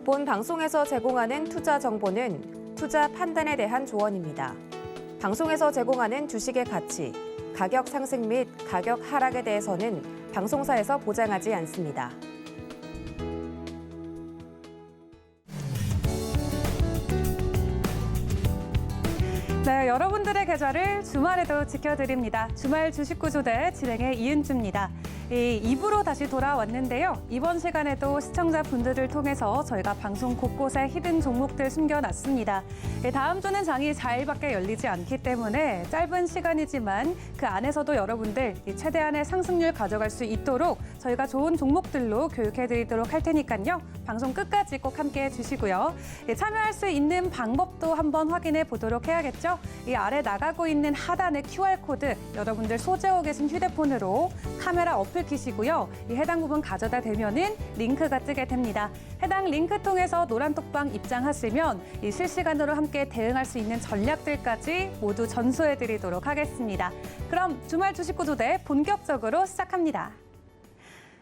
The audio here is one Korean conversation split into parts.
본 방송에서 제공하는 투자 정보는 투자 판단에 대한 조언입니다. 방송에서 제공하는 주식의 가치, 가격 상승 및 가격 하락에 대해서는 방송사에서 보장하지 않습니다. 네, 여러분들의 계좌를 주말에도 지켜드립니다. 주말 주식구조대 진행의 이은주입니다. 2부로 다시 돌아왔는데요. 이번 시간에도 시청자분들을 통해서 저희가 방송 곳곳에 히든 종목들 숨겨놨습니다. 다음 주는 장이 4일밖에 열리지 않기 때문에 짧은 시간이지만 그 안에서도 여러분들 최대한의 상승률 가져갈 수 있도록 저희가 좋은 종목들로 교육해드리도록 할 테니까요. 방송 끝까지 꼭 함께해 주시고요. 참여할 수 있는 방법도 한번 확인해 보도록 해야겠죠. 이 아래 나가고 있는 하단의 QR코드 여러분들 소지하고 계신 휴대폰으로 카메라 어플 키시고요. 이 해당 부분 가져다 대면은 링크가 뜨게 됩니다. 해당 링크 통해서 노란톡방 입장하시면 이 실시간으로 함께 대응할 수 있는 전략들까지 모두 전수해 드리도록 하겠습니다. 그럼 주말 주식구조대 본격적으로 시작합니다.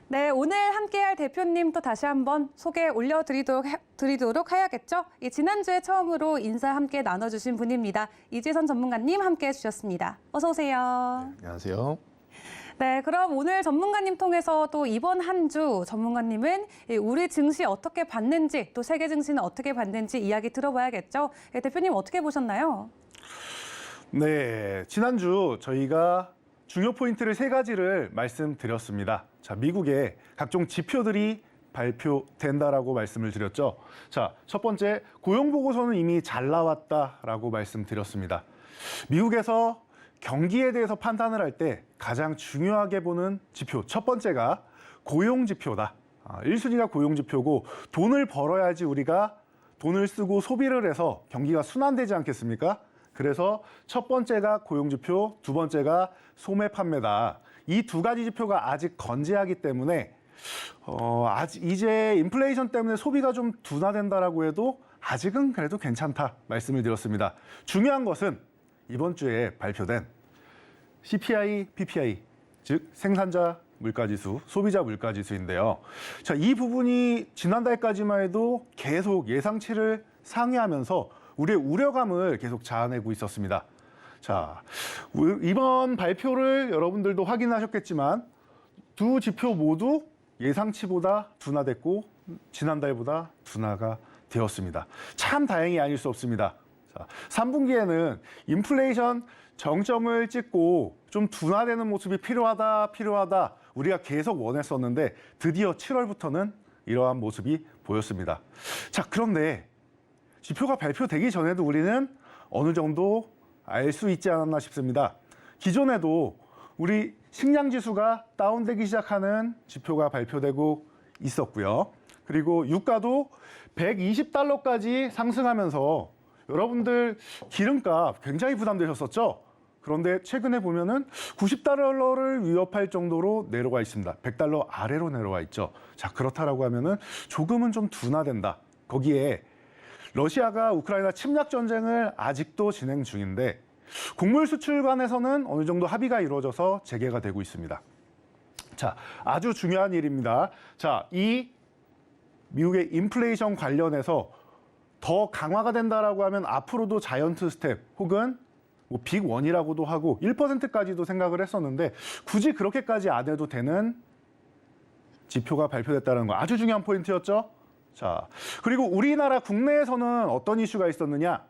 네, 오늘 함께할 대표님 또 다시 한번 소개 올려드리도록 해야겠죠. 지난주에 처음으로 인사 함께 나눠주신 분입니다. 이재선 전문가님 함께해 주셨습니다. 어서 오세요. 안녕하세요. 네, 그럼 오늘 전문가님 통해서 또 이번 한 주 전문가님은 우리 증시 어떻게 봤는지 또 세계 증시는 어떻게 봤는지 이야기 들어봐야겠죠. 대표님 어떻게 보셨나요? 네, 지난주 저희가 중요 포인트를 3가지를 말씀드렸습니다. 자, 미국의 각종 지표들이 발표된다라고 말씀을 드렸죠. 자, 첫 번째, 고용 보고서는 이미 잘 나왔다라고 말씀드렸습니다. 미국에서 경기에 대해서 판단을 할 때 가장 중요하게 보는 지표, 첫 번째가 고용 지표다. 1순위가 고용 지표고 돈을 벌어야지 우리가 돈을 쓰고 소비를 해서 경기가 순환되지 않겠습니까? 그래서 첫 번째가 고용 지표, 두 번째가 소매 판매다. 이 2가지 지표가 아직 건재하기 때문에 아직 이제 인플레이션 때문에 소비가 좀 둔화된다라고 해도 아직은 그래도 괜찮다 말씀을 드렸습니다. 중요한 것은 이번 주에 발표된 CPI, PPI, 즉 생산자 물가지수, 소비자 물가지수인데요. 자, 이 부분이 지난달까지만 해도 계속 예상치를 상회하면서 우리의 우려감을 계속 자아내고 있었습니다. 자, 이번 발표를 여러분들도 확인하셨겠지만 두 지표 모두 예상치보다 둔화됐고 지난달보다 둔화가 되었습니다. 참 다행이 아닐 수 없습니다. 자, 3분기에는 인플레이션 정점을 찍고 좀 둔화되는 모습이 필요하다 우리가 계속 원했었는데 드디어 7월부터는 이러한 모습이 보였습니다. 자, 그런데 지표가 발표되기 전에도 우리는 어느 정도 알 수 있지 않았나 싶습니다. 기존에도 우리 식량 지수가 다운되기 시작하는 지표가 발표되고 있었고요. 그리고 유가도 120달러까지 상승하면서 여러분들 기름값 굉장히 부담되셨었죠? 그런데 최근에 보면은 90달러를 위협할 정도로 내려가 있습니다. 100달러 아래로 내려와 있죠. 자, 그렇다라고 하면은 조금은 좀 둔화된다. 거기에 러시아가 우크라이나 침략 전쟁을 아직도 진행 중인데 곡물 수출관에서는 어느 정도 합의가 이루어져서 재개가 되고 있습니다. 자, 아주 중요한 일입니다. 자, 이 미국의 인플레이션 관련해서 더 강화가 된다라고 하면 앞으로도 자이언트 스텝 혹은 뭐 빅1이라고도 하고 1%까지도 생각을 했었는데 굳이 그렇게까지 안 해도 되는 지표가 발표됐다는 거 아주 중요한 포인트였죠. 자, 그리고 우리나라 국내에서는 어떤 이슈가 있었느냐?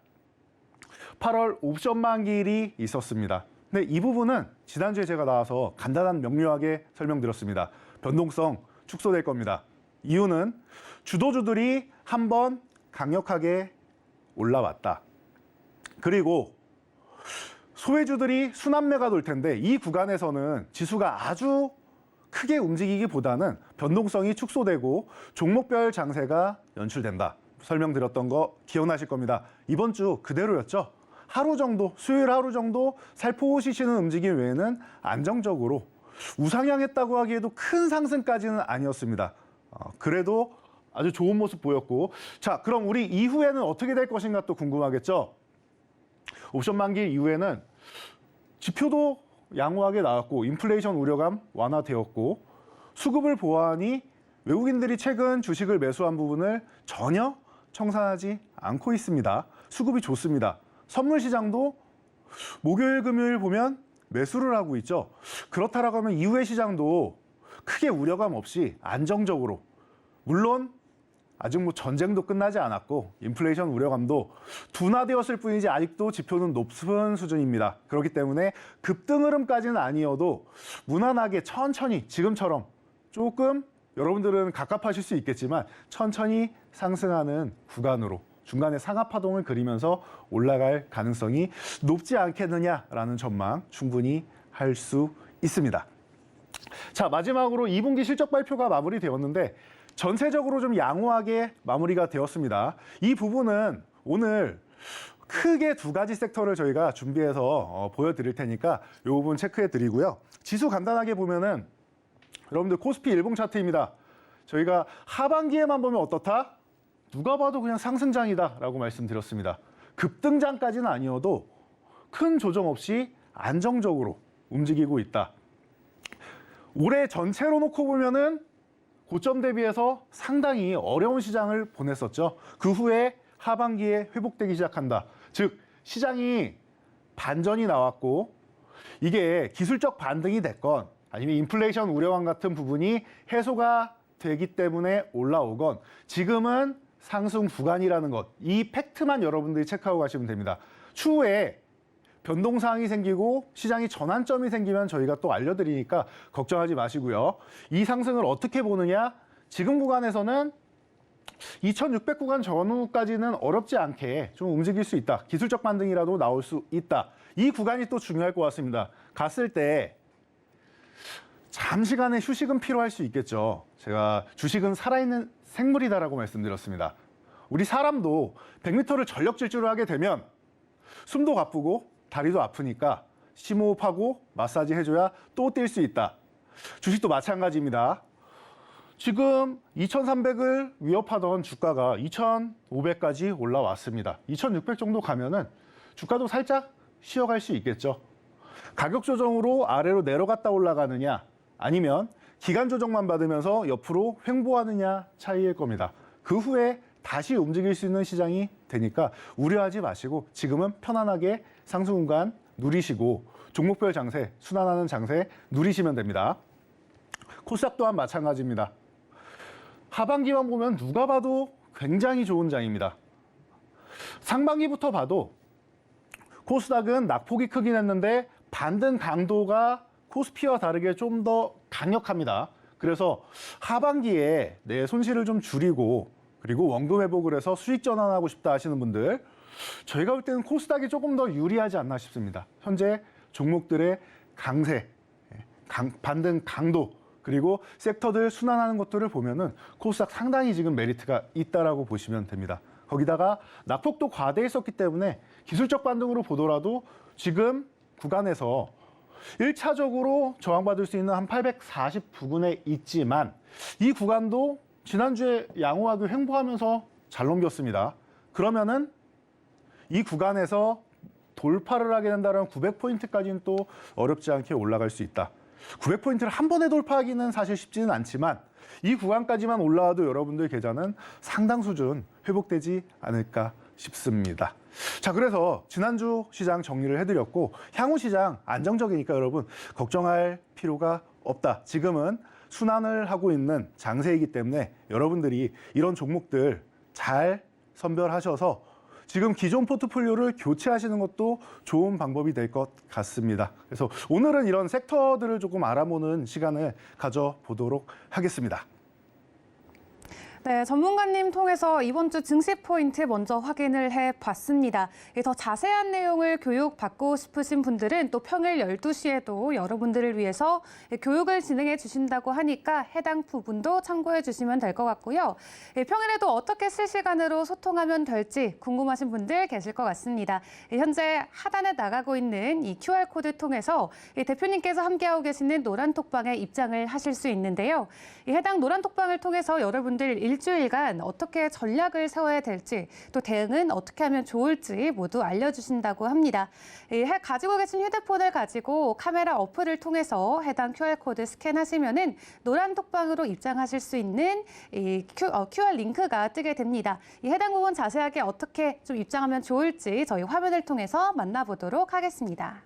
8월 옵션 만기일이 있었습니다. 근데 이 부분은 지난주에 제가 나와서 간단한 명료하게 설명드렸습니다. 변동성 축소될 겁니다. 이유는 주도주들이 한번 강력하게 올라왔다. 그리고 소외주들이 순환매가 돌 텐데 이 구간에서는 지수가 아주 크게 움직이기보다는 변동성이 축소되고 종목별 장세가 연출된다. 설명드렸던 거 기억나실 겁니다. 이번 주 그대로였죠. 하루 정도, 수요일 하루 정도 살포시 쉬는 움직임 외에는 안정적으로 우상향했다고 하기에도 큰 상승까지는 아니었습니다. 그래도 아주 좋은 모습 보였고, 자, 그럼 우리 이후에는 어떻게 될 것인가 또 궁금하겠죠? 옵션 만기 이후에는 지표도 양호하게 나왔고 인플레이션 우려감 완화되었고 수급을 보완이 외국인들이 최근 주식을 매수한 부분을 전혀 청산하지 않고 있습니다. 수급이 좋습니다. 선물 시장도 목요일, 금요일 보면 매수를 하고 있죠. 그렇다라고 하면 이후의 시장도 크게 우려감 없이 안정적으로, 물론 아직 전쟁도 끝나지 않았고 인플레이션 우려감도 둔화되었을 뿐이지 아직도 지표는 높은 수준입니다. 그렇기 때문에 급등 흐름까지는 아니어도 무난하게 천천히 지금처럼 조금 여러분들은 갑갑하실 수 있겠지만 천천히 상승하는 구간으로 중간에 상하파동을 그리면서 올라갈 가능성이 높지 않겠느냐라는 전망 충분히 할 수 있습니다. 자, 마지막으로 2분기 실적 발표가 마무리되었는데 전체적으로 좀 양호하게 마무리가 되었습니다. 이 부분은 오늘 크게 두 가지 섹터를 저희가 준비해서 보여드릴 테니까 이 부분 체크해 드리고요. 지수 간단하게 보면은 여러분들 코스피 일봉 차트입니다. 저희가 하반기에만 보면 어떻다? 누가 봐도 그냥 상승장이다라고 말씀드렸습니다. 급등장까지는 아니어도 큰 조정 없이 안정적으로 움직이고 있다. 올해 전체로 놓고 보면은 고점 대비해서 상당히 어려운 시장을 보냈었죠. 그 후에 하반기에 회복되기 시작한다. 즉 시장이 반전이 나왔고 이게 기술적 반등이 됐건 아니면 인플레이션 우려감 같은 부분이 해소가 되기 때문에 올라오건 지금은 상승 구간이라는 것, 이 팩트만 여러분들이 체크하고 가시면 됩니다. 추후에 변동사항이 생기고 시장이 전환점이 생기면 저희가 또 알려드리니까 걱정하지 마시고요. 이 상승을 어떻게 보느냐? 지금 구간에서는 2600 구간 전후까지는 어렵지 않게 좀 움직일 수 있다. 기술적 반등이라도 나올 수 있다. 이 구간이 또 중요할 것 같습니다. 갔을 때 잠시간의 휴식은 필요할 수 있겠죠. 제가 주식은 살아있는 생물이다라고 말씀드렸습니다. 우리 사람도 100m를 전력 질주를 하게 되면 숨도 가쁘고 다리도 아프니까 심호흡하고 마사지 해줘야 또 뛸 수 있다. 주식도 마찬가지입니다. 지금 2300을 위협하던 주가가 2500까지 올라왔습니다. 2600 정도 가면은 주가도 살짝 쉬어갈 수 있겠죠. 가격 조정으로 아래로 내려갔다 올라가느냐 아니면 기간 조정만 받으면서 옆으로 횡보하느냐 차이일 겁니다. 그 후에 다시 움직일 수 있는 시장이 되니까 우려하지 마시고 지금은 편안하게 상승 구간 누리시고 종목별 장세, 순환하는 장세 누리시면 됩니다. 코스닥 또한 마찬가지입니다. 하반기만 보면 누가 봐도 굉장히 좋은 장입니다. 상반기부터 봐도 코스닥은 낙폭이 크긴 했는데 반등 강도가 코스피와 다르게 좀 더 강력합니다. 그래서 하반기에 내 손실을 좀 줄이고 그리고 원금 회복을 해서 수익 전환하고 싶다 하시는 분들 저희가 볼 때는 코스닥이 조금 더 유리하지 않나 싶습니다. 현재 종목들의 강세, 반등 강도 그리고 섹터들 순환하는 것들을 보면은 코스닥 상당히 지금 메리트가 있다라고 보시면 됩니다. 거기다가 낙폭도 과대했었기 때문에 기술적 반등으로 보더라도 지금 구간에서 1차적으로 저항받을 수 있는 한 840 부근에 있지만 이 구간도 지난주에 양호하게 횡보하면서 잘 넘겼습니다. 그러면은 이 구간에서 돌파를 하게 된다면 900포인트까지는 또 어렵지 않게 올라갈 수 있다. 900포인트를 한 번에 돌파하기는 사실 쉽지는 않지만 이 구간까지만 올라와도 여러분들 계좌는 상당 수준 회복되지 않을까 싶습니다. 자, 그래서 지난주 시장 정리를 해드렸고 향후 시장 안정적이니까 여러분 걱정할 필요가 없다. 지금은 순환을 하고 있는 장세이기 때문에 여러분들이 이런 종목들 잘 선별하셔서 지금 기존 포트폴리오를 교체하시는 것도 좋은 방법이 될 것 같습니다. 그래서 오늘은 이런 섹터들을 조금 알아보는 시간을 가져보도록 하겠습니다. 네, 전문가님 통해서 이번 주 증시 포인트 먼저 확인을 해봤습니다. 더 자세한 내용을 교육받고 싶으신 분들은 또 평일 12시에도 여러분들을 위해서 교육을 진행해 주신다고 하니까 해당 부분도 참고해 주시면 될 것 같고요. 평일에도 어떻게 실시간으로 소통하면 될지 궁금하신 분들 계실 것 같습니다. 현재 하단에 나가고 있는 이 QR코드 통해서 대표님께서 함께하고 계시는 노란톡방에 입장을 하실 수 있는데요. 해당 노란톡방을 통해서 여러분들 일주일간 어떻게 전략을 세워야 될지 또 대응은 어떻게 하면 좋을지 모두 알려주신다고 합니다. 가지고 계신 휴대폰을 가지고 카메라 어플을 통해서 해당 QR코드 스캔하시면은 노란 톡방으로 입장하실 수 있는 이 QR 링크가 뜨게 됩니다. 이 해당 부분 자세하게 어떻게 좀 입장하면 좋을지 저희 화면을 통해서 만나보도록 하겠습니다.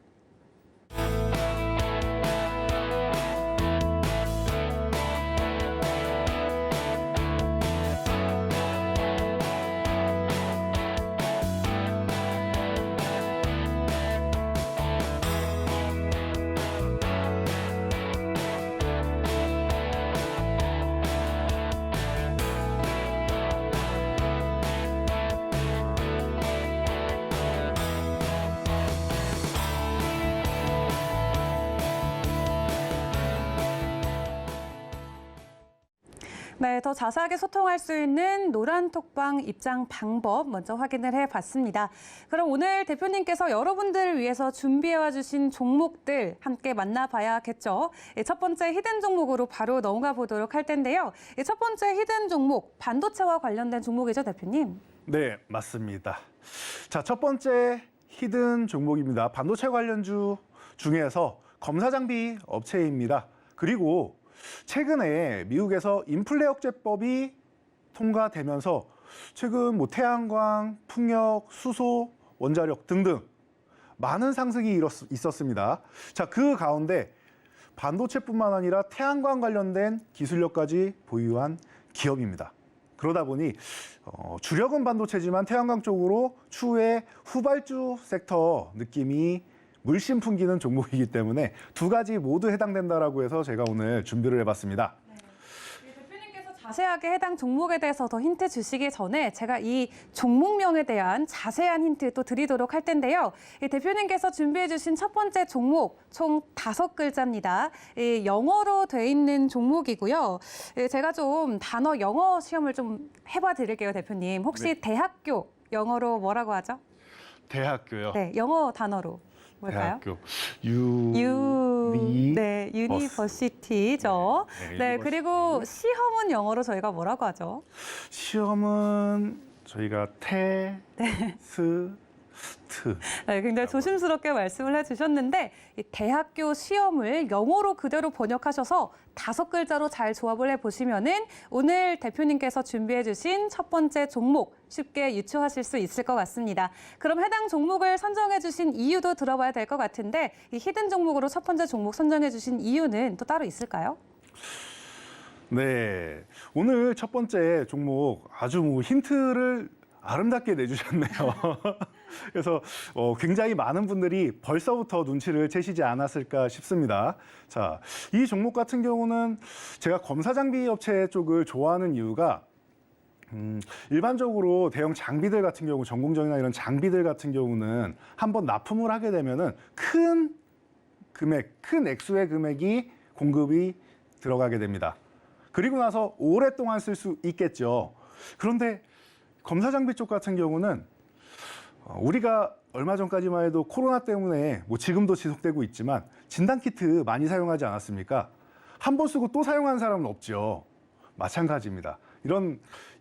네, 더 자세하게 소통할 수 있는 노란 톡방 입장 방법 먼저 확인을 해봤습니다. 그럼 오늘 대표님께서 여러분들을 위해서 준비해와 주신 종목들 함께 만나봐야겠죠. 첫 번째 히든 종목으로 바로 넘어가 보도록 할 텐데요. 첫 번째 히든 종목, 반도체와 관련된 종목이죠, 대표님? 네, 맞습니다. 자, 첫 번째 히든 종목입니다. 반도체 관련주 중에서 검사 장비 업체입니다. 그리고 최근에 미국에서 인플레 억제법이 통과되면서 최근 태양광, 풍력, 수소, 원자력 등등 많은 상승이 있었습니다. 자, 그 가운데 반도체뿐만 아니라 태양광 관련된 기술력까지 보유한 기업입니다. 그러다 보니 주력은 반도체지만 태양광 쪽으로 추후에 후발주 섹터 느낌이 물씬 풍기는 종목이기 때문에 두 가지 모두 해당된다라고 해서 제가 오늘 준비를 해봤습니다. 네. 대표님께서 자세하게 해당 종목에 대해서 더 힌트 주시기 전에 제가 이 종목명에 대한 자세한 힌트 또 드리도록 할 텐데요. 대표님께서 준비해 주신 첫 번째 종목 총 5글자입니다. 영어로 돼 있는 종목이고요. 제가 좀 단어 영어 시험을 좀 해봐 드릴게요, 대표님. 혹시 네. 대학교 영어로 뭐라고 하죠? 대학교요. 네, 영어 단어로. 뭘까요? 대학교. 네, 유니버시티죠. 네, 그리고 시험은 영어로 저희가 뭐라고 하죠? 시험은 저희가 테스트. 네, 굉장히 조심스럽게 말씀을 해주셨는데 이 대학교 시험을 영어로 그대로 번역하셔서 5글자로 잘 조합을 해보시면은 오늘 대표님께서 준비해주신 첫 번째 종목 쉽게 유추하실 수 있을 것 같습니다. 그럼 해당 종목을 선정해주신 이유도 들어봐야 될 것 같은데 이 히든 종목으로 첫 번째 종목 선정해주신 이유는 또 따로 있을까요? 네, 오늘 첫 번째 종목 아주 힌트를 아름답게 내주셨네요. 그래서 굉장히 많은 분들이 벌써부터 눈치를 채시지 않았을까 싶습니다. 자, 이 종목 같은 경우는 제가 검사 장비 업체 쪽을 좋아하는 이유가 일반적으로 대형 장비들 같은 경우, 전공정이나 이런 장비들 같은 경우는 한번 납품을 하게 되면은 큰 금액, 큰 액수의 금액이 공급이 들어가게 됩니다. 그리고 나서 오랫동안 쓸 수 있겠죠. 그런데 검사 장비 쪽 같은 경우는 우리가 얼마 전까지만 해도 코로나 때문에 지금도 지속되고 있지만 진단키트 많이 사용하지 않았습니까? 한 번 쓰고 또 사용하는 사람은 없죠. 마찬가지입니다.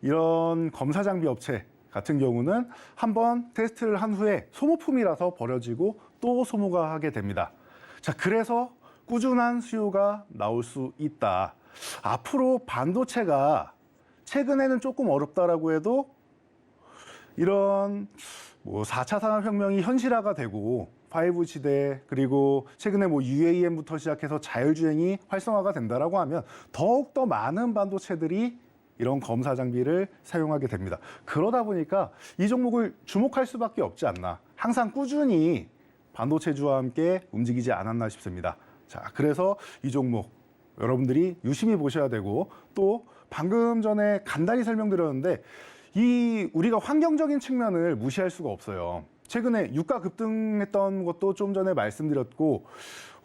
이런 검사 장비 업체 같은 경우는 한 번 테스트를 한 후에 소모품이라서 버려지고 또 소모가 하게 됩니다. 자, 그래서 꾸준한 수요가 나올 수 있다. 앞으로 반도체가 최근에는 조금 어렵다라고 해도 이런 4차 산업혁명이 현실화가 되고 5G 시대 그리고 최근에 UAM부터 시작해서 자율주행이 활성화가 된다라고 하면 더욱더 많은 반도체들이 이런 검사 장비를 사용하게 됩니다. 그러다 보니까 이 종목을 주목할 수밖에 없지 않나. 항상 꾸준히 반도체주와 함께 움직이지 않았나 싶습니다. 자, 그래서 이 종목 여러분들이 유심히 보셔야 되고 또 방금 전에 간단히 설명드렸는데 우리가 환경적인 측면을 무시할 수가 없어요. 최근에 유가 급등했던 것도 좀 전에 말씀드렸고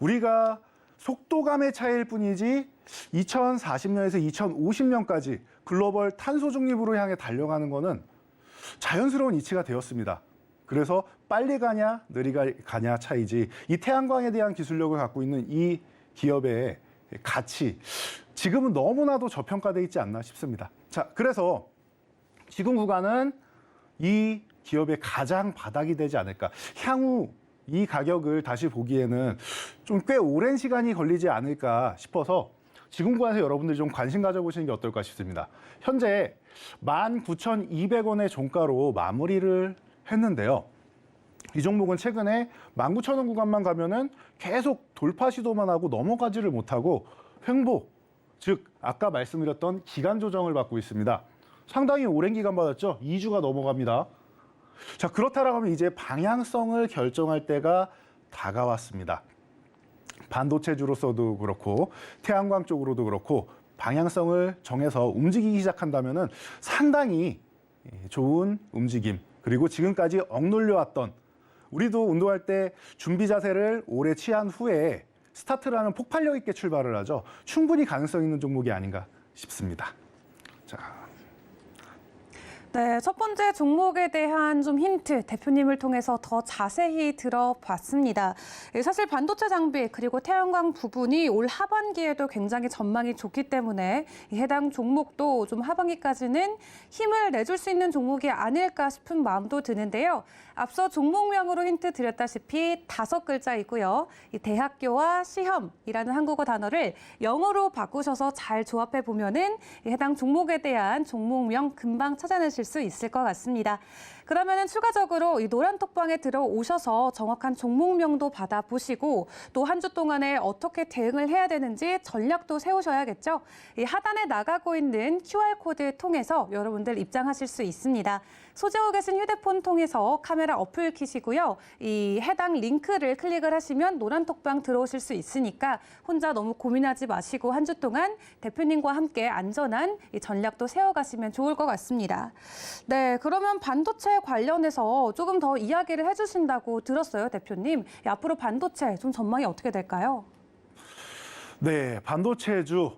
우리가 속도감의 차이일 뿐이지 2040년에서 2050년까지 글로벌 탄소 중립으로 향해 달려가는 거는 자연스러운 이치가 되었습니다. 그래서 빨리 가냐 느리게 가냐 차이지 이 태양광에 대한 기술력을 갖고 있는 이 기업의 가치 지금은 너무나도 저평가되어 있지 않나 싶습니다. 자, 그래서 지금 구간은 이 기업의 가장 바닥이 되지 않을까. 향후 이 가격을 다시 보기에는 좀 꽤 오랜 시간이 걸리지 않을까 싶어서 지금 구간에서 여러분들이 좀 관심 가져보시는 게 어떨까 싶습니다. 현재 19,200원의 종가로 마무리를 했는데요. 이 종목은 최근에 19,000원 구간만 가면은 계속 돌파 시도만 하고 넘어가지를 못하고 횡보, 즉 아까 말씀드렸던 기간 조정을 받고 있습니다. 상당히 오랜 기간 받았죠. 2주가 넘어갑니다. 자, 그렇다라고 하면 이제 방향성을 결정할 때가 다가왔습니다. 반도체주로서도 그렇고 태양광 쪽으로도 그렇고 방향성을 정해서 움직이기 시작한다면은 상당히 좋은 움직임, 그리고 지금까지 억눌려왔던, 우리도 운동할 때 준비 자세를 오래 취한 후에 스타트를 하면 폭발력 있게 출발을 하죠. 충분히 가능성 있는 종목이 아닌가 싶습니다. 자, 네, 첫 번째 종목에 대한 좀 힌트 대표님을 통해서 더 자세히 들어봤습니다. 사실 반도체 장비 그리고 태양광 부분이 올 하반기에도 굉장히 전망이 좋기 때문에 해당 종목도 좀 하반기까지는 힘을 내줄 수 있는 종목이 아닐까 싶은 마음도 드는데요. 앞서 종목명으로 힌트 드렸다시피 5글자이고요. 이 대학교와 시험이라는 한국어 단어를 영어로 바꾸셔서 잘 조합해 보면은 해당 종목에 대한 종목명 금방 찾아내실 수 있을 것 같습니다. 그러면은 추가적으로 이 노란톡방에 들어오셔서 정확한 종목명도 받아보시고 또 한 주 동안에 어떻게 대응을 해야 되는지 전략도 세우셔야겠죠. 이 하단에 나가고 있는 QR코드 통해서 여러분들 입장하실 수 있습니다. 소지하고 계신 휴대폰 통해서 카메라 어플 키시고요. 이 해당 링크를 클릭을 하시면 노란톡방 들어오실 수 있으니까 혼자 너무 고민하지 마시고 한 주 동안 대표님과 함께 안전한 이 전략도 세워가시면 좋을 것 같습니다. 네, 그러면 반도체 관련해서 조금 더 이야기를 해주신다고 들었어요, 대표님. 앞으로 반도체 좀 전망이 어떻게 될까요? 네, 반도체주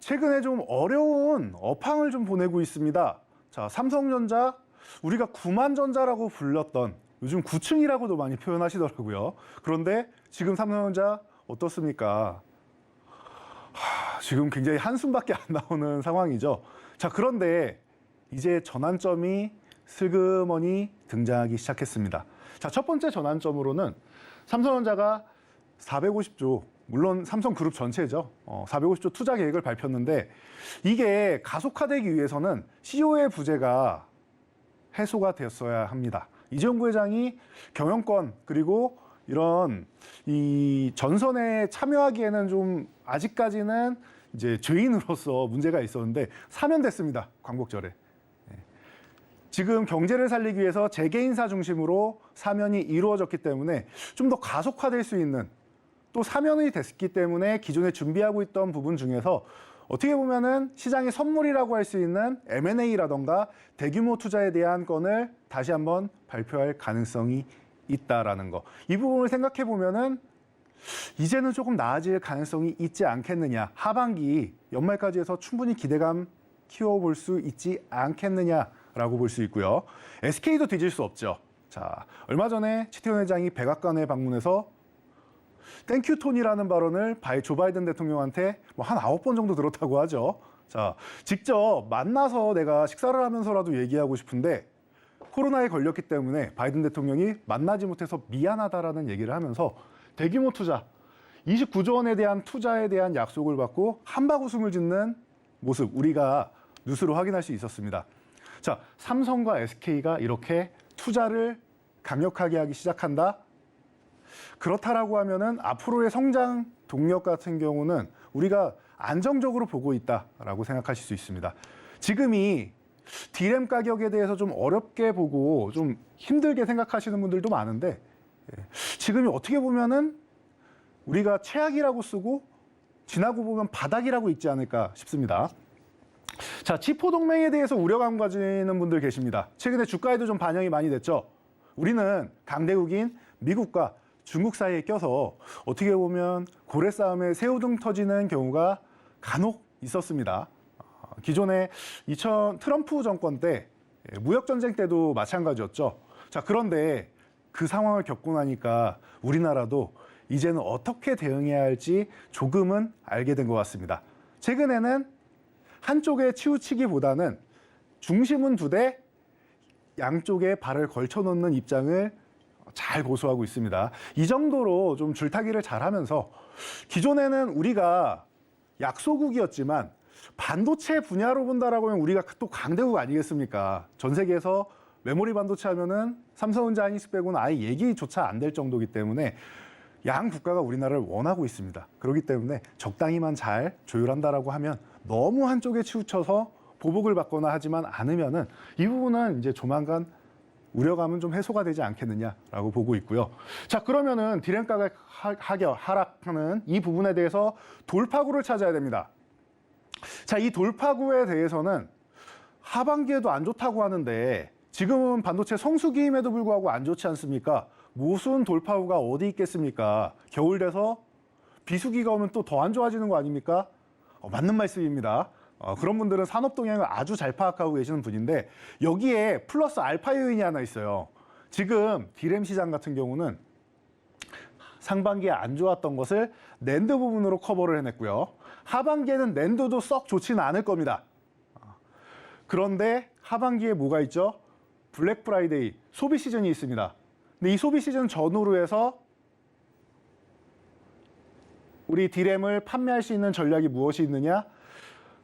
최근에 좀 어려운 업황을 좀 보내고 있습니다. 자, 삼성전자, 우리가 구만전자라고 불렀던, 요즘 9층이라고도 많이 표현하시더라고요. 그런데 지금 삼성전자 어떻습니까? 지금 굉장히 한숨밖에 안 나오는 상황이죠. 자, 그런데 이제 전환점이 슬그머니 등장하기 시작했습니다. 자, 첫 번째 전환점으로는 삼성전자가 450조, 물론 삼성그룹 전체죠. 450조 투자 계획을 밝혔는데 이게 가속화되기 위해서는 CEO의 부재가 해소가 되었어야 합니다. 이재용 부회장이 경영권 그리고 이런 이 전선에 참여하기에는 좀 아직까지는 이제 죄인으로서 문제가 있었는데 사면됐습니다. 광복절에. 지금 경제를 살리기 위해서 재계인사 중심으로 사면이 이루어졌기 때문에 좀 더 가속화될 수 있는, 또 사면이 됐기 때문에 기존에 준비하고 있던 부분 중에서 어떻게 보면은 시장의 선물이라고 할 수 있는 M&A라던가 대규모 투자에 대한 건을 다시 한번 발표할 가능성이 있다라는 거. 이 부분을 생각해 보면은 이제는 조금 나아질 가능성이 있지 않겠느냐. 하반기 연말까지 해서 충분히 기대감 키워볼 수 있지 않겠느냐라고 볼 수 있고요. SK도 뒤질 수 없죠. 자, 얼마 전에 최태원 회장이 백악관에 방문해서 땡큐톤이라는 발언을 조 바이든 대통령한테 한 9번 정도 들었다고 하죠. 자, 직접 만나서 내가 식사를 하면서라도 얘기하고 싶은데 코로나에 걸렸기 때문에 바이든 대통령이 만나지 못해서 미안하다라는 얘기를 하면서 대규모 투자, 29조 원에 대한 투자에 대한 약속을 받고 한바구음을 짓는 모습, 우리가 뉴스로 확인할 수 있었습니다. 자, 삼성과 SK가 이렇게 투자를 강력하게 하기 시작한다? 그렇다라고 하면은 앞으로의 성장 동력 같은 경우는 우리가 안정적으로 보고 있다라고 생각하실 수 있습니다. 지금이 D램 가격에 대해서 좀 어렵게 보고 좀 힘들게 생각하시는 분들도 많은데 지금이 어떻게 보면은 우리가 최악이라고 쓰고 지나고 보면 바닥이라고 있지 않을까 싶습니다. 자, 치포 동맹에 대해서 우려감 가지는 분들 계십니다. 최근에 주가에도 좀 반영이 많이 됐죠. 우리는 강대국인 미국과 중국 사이에 껴서 어떻게 보면 고래 싸움에 새우등 터지는 경우가 간혹 있었습니다. 기존에 트럼프 정권 때 무역 전쟁 때도 마찬가지였죠. 자, 그런데 그 상황을 겪고 나니까 우리나라도 이제는 어떻게 대응해야 할지 조금은 알게 된 것 같습니다. 최근에는 한쪽에 치우치기보다는 중심은 두 대, 양쪽에 발을 걸쳐놓는 입장을 잘 고수하고 있습니다. 이 정도로 좀 줄타기를 잘하면서 기존에는 우리가 약소국이었지만 반도체 분야로 본다라고 하면 우리가 또 강대국 아니겠습니까? 전 세계에서 메모리 반도체 하면은 삼성전자, 하이닉스 빼고는 아예 얘기조차 안 될 정도이기 때문에 양 국가가 우리나라를 원하고 있습니다. 그렇기 때문에 적당히만 잘 조율한다라고 하면 너무 한쪽에 치우쳐서 보복을 받거나 하지만 않으면은 이 부분은 이제 조만간 우려감은 좀 해소가 되지 않겠느냐라고 보고 있고요. 자, 그러면은 디램 가격 하락하는 이 부분에 대해서 돌파구를 찾아야 됩니다. 자, 이 돌파구에 대해서는 하반기에도 안 좋다고 하는데 지금은 반도체 성수기임에도 불구하고 안 좋지 않습니까? 무슨 돌파구가 어디 있겠습니까? 겨울 돼서 비수기가 오면 또 더 안 좋아지는 거 아닙니까? 맞는 말씀입니다. 그런 분들은 산업 동향을 아주 잘 파악하고 계시는 분인데 여기에 플러스 알파 요인이 하나 있어요. 지금 디램 시장 같은 경우는 상반기에 안 좋았던 것을 낸드 부분으로 커버를 해냈고요. 하반기에는 낸드도 썩 좋지는 않을 겁니다. 그런데 하반기에 뭐가 있죠? 블랙 프라이데이, 소비 시즌이 있습니다. 근데 이 소비 시즌 전후로 해서 우리 디램을 판매할 수 있는 전략이 무엇이 있느냐?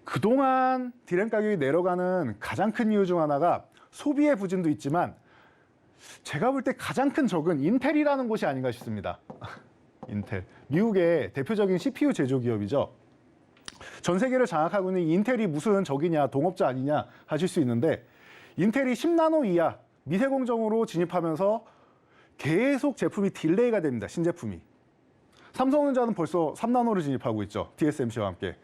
그동안 디램 가격이 내려가는 가장 큰 이유 중 하나가 소비의 부진도 있지만 제가 볼 때 가장 큰 적은 인텔이라는 곳이 아닌가 싶습니다. 인텔. 미국의 대표적인 CPU 제조 기업이죠. 전 세계를 장악하고 있는 인텔이 무슨 적이냐, 동업자 아니냐 하실 수 있는데 인텔이 10나노 이하 미세 공정으로 진입하면서 계속 제품이 딜레이가 됩니다. 신제품이. 삼성전자는 벌써 3나노를 진입하고 있죠. TSMC와 함께.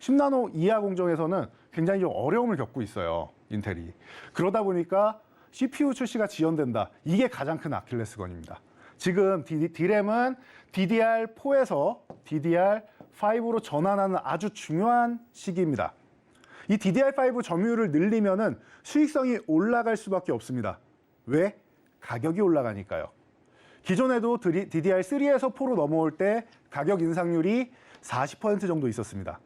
10나노 이하 공정에서는 굉장히 좀 어려움을 겪고 있어요. 인텔이. 그러다 보니까 CPU 출시가 지연된다. 이게 가장 큰 아킬레스건입니다. 지금 디램은 DDR4에서 DDR5로 전환하는 아주 중요한 시기입니다. 이 DDR5 점유율을 늘리면은 수익성이 올라갈 수밖에 없습니다. 왜? 가격이 올라가니까요. 기존에도 DDR3에서 4로 넘어올 때 가격 인상률이 40% 정도 있었습니다.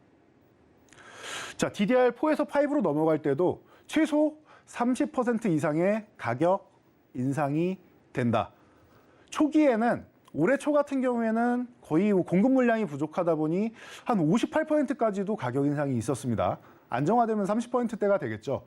자, DDR4에서 5로 넘어갈 때도 최소 30% 이상의 가격 인상이 된다. 초기에는 올해 초 같은 경우에는 거의 공급 물량이 부족하다 보니 한 58%까지도 가격 인상이 있었습니다. 안정화되면 30%대가 되겠죠.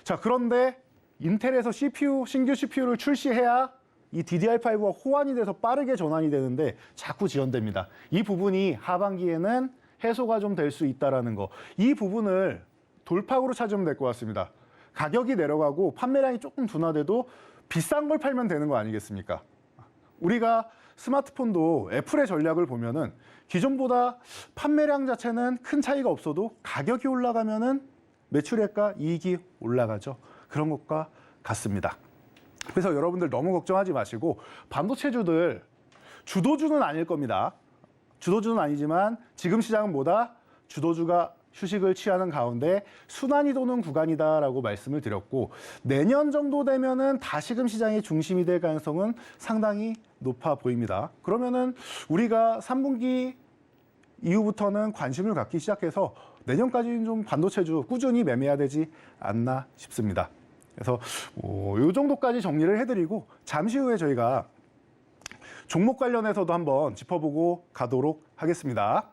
자, 그런데 인텔에서 신규 CPU를 출시해야 이 DDR5와 호환이 돼서 빠르게 전환이 되는데 자꾸 지연됩니다. 이 부분이 하반기에는 해소가 좀 될 수 있다는 거. 이 부분을 돌파구로 찾으면 될 것 같습니다. 가격이 내려가고 판매량이 조금 둔화돼도 비싼 걸 팔면 되는 거 아니겠습니까? 우리가 스마트폰도 애플의 전략을 보면은 기존보다 판매량 자체는 큰 차이가 없어도 가격이 올라가면은 매출액과 이익이 올라가죠. 그런 것과 같습니다. 그래서 여러분들 너무 걱정하지 마시고 반도체주들 주도주는 아닐 겁니다. 주도주는 아니지만 지금 시장은 뭐다? 주도주가 휴식을 취하는 가운데 순환이 도는 구간이다라고 말씀을 드렸고 내년 정도 되면은 다시금 시장의 중심이 될 가능성은 상당히 높아 보입니다. 그러면은 우리가 3분기 이후부터는 관심을 갖기 시작해서 내년까지는 좀 반도체주 꾸준히 매매해야 되지 않나 싶습니다. 그래서 이 정도까지 정리를 해드리고 잠시 후에 저희가 종목 관련해서도 한번 짚어보고 가도록 하겠습니다.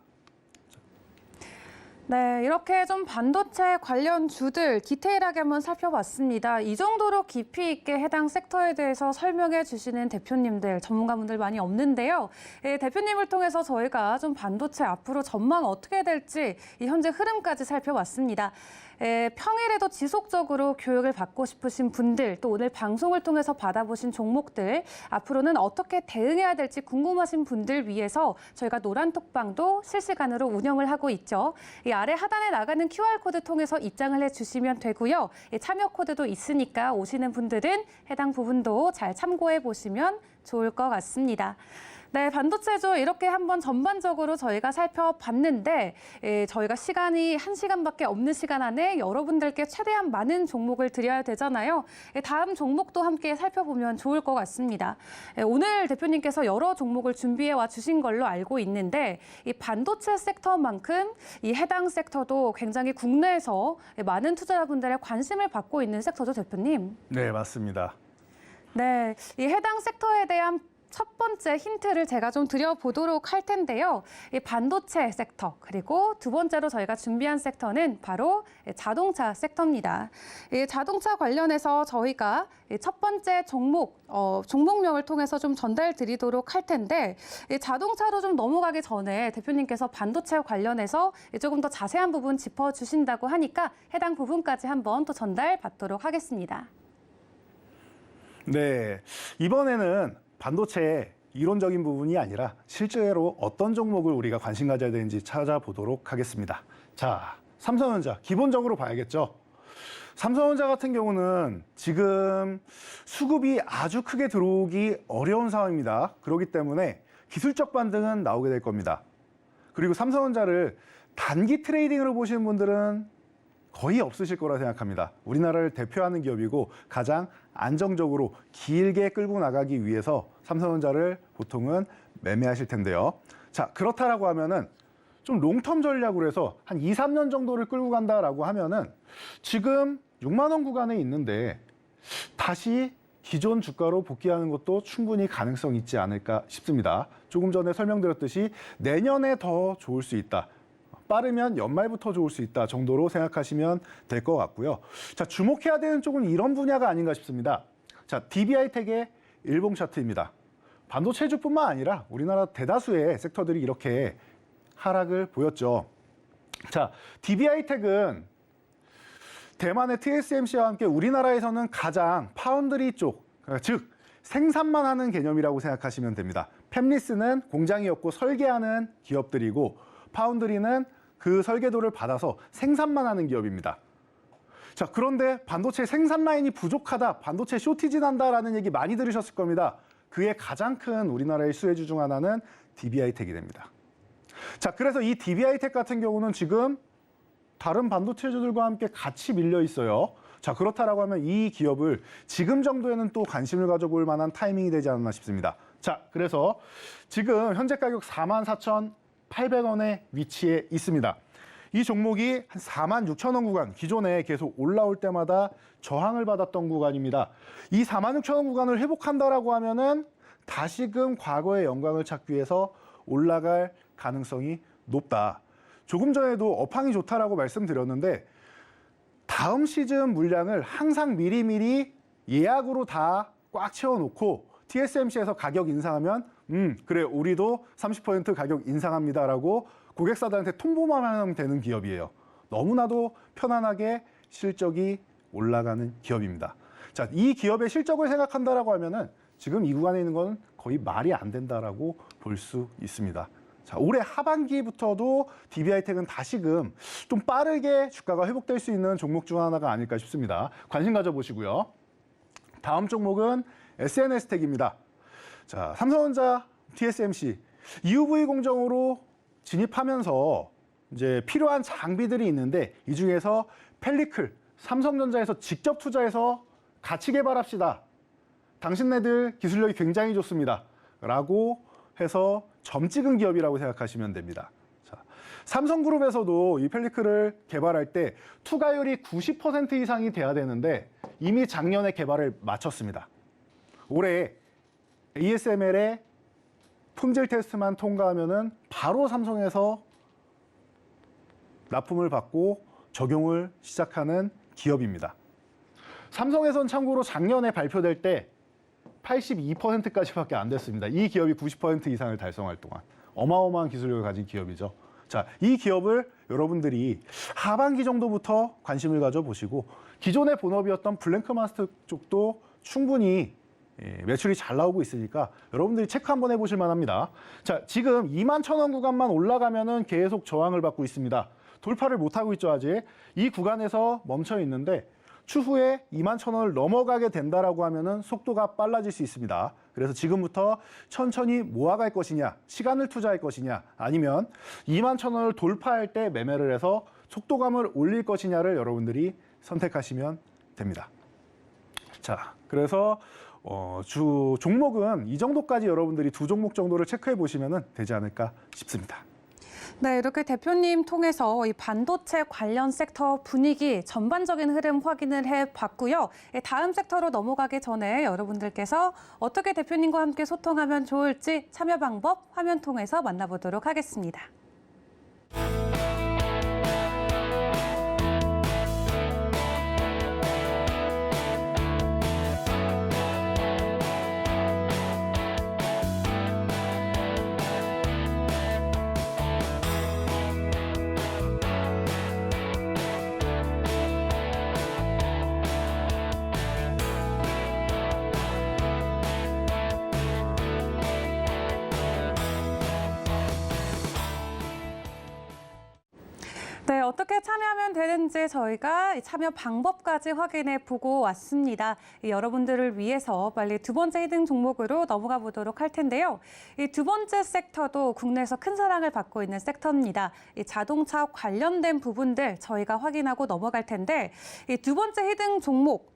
네, 이렇게 좀 반도체 관련 주들 디테일하게 한번 살펴봤습니다. 이 정도로 깊이 있게 해당 섹터에 대해서 설명해 주시는 대표님들, 전문가분들 많이 없는데요. 대표님을 통해서 저희가 좀 반도체 앞으로 전망 어떻게 될지 이 현재 흐름까지 살펴봤습니다. 평일에도 지속적으로 교육을 받고 싶으신 분들, 또 오늘 방송을 통해서 받아보신 종목들, 앞으로는 어떻게 대응해야 될지 궁금하신 분들 위해서 저희가 노란톡방도 실시간으로 운영을 하고 있죠. 이 아래 하단에 나가는 QR코드 통해서 입장을 해주시면 되고요. 참여 코드도 있으니까 오시는 분들은 해당 부분도 잘 참고해 보시면 좋을 것 같습니다. 네, 반도체주 이렇게 한번 전반적으로 저희가 살펴봤는데 저희가 시간이 1시간밖에 없는 시간 안에 여러분들께 최대한 많은 종목을 드려야 되잖아요. 다음 종목도 함께 살펴보면 좋을 것 같습니다. 오늘 대표님께서 여러 종목을 준비해 와 주신 걸로 알고 있는데 이 반도체 섹터만큼 이 해당 섹터도 굉장히 국내에서 많은 투자자분들의 관심을 받고 있는 섹터죠, 대표님. 네, 맞습니다. 네, 이 해당 섹터에 대한 첫 번째 힌트를 제가 좀 드려보도록 할 텐데요. 이 반도체 섹터, 그리고 두 번째로 저희가 준비한 섹터는 바로 자동차 섹터입니다. 이 자동차 관련해서 저희가 첫 번째 종목명을 통해서 좀 전달 드리도록 할 텐데, 이 자동차로 좀 넘어가기 전에 대표님께서 반도체 관련해서 조금 더 자세한 부분 짚어주신다고 하니까 해당 부분까지 한번 또 전달 받도록 하겠습니다. 네, 이번에는 반도체의 이론적인 부분이 아니라 실제로 어떤 종목을 우리가 관심 가져야 되는지 찾아보도록 하겠습니다. 자, 삼성전자 기본적으로 봐야겠죠. 삼성전자 같은 경우는 지금 수급이 아주 크게 들어오기 어려운 상황입니다. 그렇기 때문에 기술적 반등은 나오게 될 겁니다. 그리고 삼성전자를 단기 트레이딩으로 보시는 분들은 거의 없으실 거라 생각합니다. 우리나라를 대표하는 기업이고 가장 안정적으로 길게 끌고 나가기 위해서 삼성전자를 보통은 매매하실 텐데요. 자, 그렇다라고 하면은 좀 롱텀 전략으로 해서 한 2, 3년 정도를 끌고 간다라고 하면은 지금 6만 원 구간에 있는데 다시 기존 주가로 복귀하는 것도 충분히 가능성이 있지 않을까 싶습니다. 조금 전에 설명드렸듯이 내년에 더 좋을 수 있다. 빠르면 연말부터 좋을 수 있다 정도로 생각하시면 될 것 같고요. 자, 주목해야 되는 쪽은 이런 분야가 아닌가 싶습니다. 자, DB하이텍의 일봉 차트입니다. 반도체주뿐만 아니라 우리나라 대다수의 섹터들이 이렇게 하락을 보였죠. 자, DB하이텍은 대만의 TSMC와 함께 우리나라에서는 가장 파운드리 쪽, 즉 생산만 하는 개념이라고 생각하시면 됩니다. 팹리스는 공장이 없고 설계하는 기업들이고 파운드리는 그 설계도를 받아서 생산만 하는 기업입니다. 자, 그런데 반도체 생산 라인이 부족하다, 반도체 쇼티지 난다라는 얘기 많이 들으셨을 겁니다. 그의 가장 큰 우리나라의 수혜주 중 하나는 DB하이텍이 됩니다. 자, 그래서 이 DB하이텍 같은 경우는 지금 다른 반도체주들과 함께 같이 밀려 있어요. 자, 그렇다라고 하면 이 기업을 지금 정도에는 또 관심을 가져볼 만한 타이밍이 되지 않았나 싶습니다. 자, 그래서 지금 현재 가격 44,800원에 위치해 있습니다. 이 종목이 한 46,000원 구간, 기존에 계속 올라올 때마다 저항을 받았던 구간입니다. 이 46,000원 구간을 회복한다라고 하면은 다시금 과거의 영광을 찾기 위해서 올라갈 가능성이 높다. 조금 전에도 업황이 좋다라고 말씀드렸는데 다음 시즌 물량을 항상 미리미리 예약으로 다 꽉 채워놓고 TSMC에서 가격 인상하면 그래 우리도 30% 가격 인상합니다라고 고객사들한테 통보만 하면 되는 기업이에요. 너무나도 편안하게 실적이 올라가는 기업입니다. 자, 이 기업의 실적을 생각한다라고 하면은 지금 이 구간에 있는 건 거의 말이 안 된다라고 볼 수 있습니다. 자, 올해 하반기부터도 DB하이텍은 다시금 좀 빠르게 주가가 회복될 수 있는 종목 중 하나가 아닐까 싶습니다. 관심 가져보시고요. 다음 종목은 SNS텍입니다. 자, 삼성전자, TSMC, EUV 공정으로 진입하면서 이제 필요한 장비들이 있는데 이 중에서 펠리클, 삼성전자에서 직접 투자해서 같이 개발합시다. 당신네들 기술력이 굉장히 좋습니다. 라고 해서 점 찍은 기업이라고 생각하시면 됩니다. 자, 삼성그룹에서도 이 펠리클을 개발할 때 투과율이 90% 이상이 돼야 되는데 이미 작년에 개발을 마쳤습니다. 올해 ASML의 품질 테스트만 통과하면은 바로 삼성에서 납품을 받고 적용을 시작하는 기업입니다. 삼성에선 참고로 작년에 발표될 때 82%까지밖에 안 됐습니다. 이 기업이 90% 이상을 달성할 동안 어마어마한 기술력을 가진 기업이죠. 자, 이 기업을 여러분들이 하반기 정도부터 관심을 가져보시고 기존의 본업이었던 블랭크마스터 쪽도 충분히 매출이 잘 나오고 있으니까 여러분들이 체크 한번 해보실 만합니다. 자, 지금 21,000원 구간만 올라가면은 계속 저항을 받고 있습니다. 돌파를 못하고 있죠, 아직. 이 구간에서 멈춰 있는데 추후에 21,000원을 넘어가게 된다라고 하면은 속도가 빨라질 수 있습니다. 그래서 지금부터 천천히 모아갈 것이냐, 시간을 투자할 것이냐, 아니면 21,000원을 돌파할 때 매매를 해서 속도감을 올릴 것이냐를 여러분들이 선택하시면 됩니다. 자, 그래서 주 종목은 이 정도까지 여러분들이 두 종목 정도를 체크해 보시면 되지 않을까 싶습니다. 네, 이렇게 대표님 통해서 이 반도체 관련 섹터 분위기 전반적인 흐름 확인을 해봤고요. 다음 섹터로 넘어가기 전에 여러분들께서 어떻게 대표님과 함께 소통하면 좋을지 참여 방법 화면 통해서 만나보도록 하겠습니다. 네, 어떻게 참여하면 되는지 저희가 참여 방법까지 확인해 보고 왔습니다. 여러분들을 위해서 빨리 두 번째 히든 종목으로 넘어가 보도록 할 텐데요. 이 두 번째 섹터도 국내에서 큰 사랑을 받고 있는 섹터입니다. 이 자동차 관련된 부분들 저희가 확인하고 넘어갈 텐데 이 두 번째 히든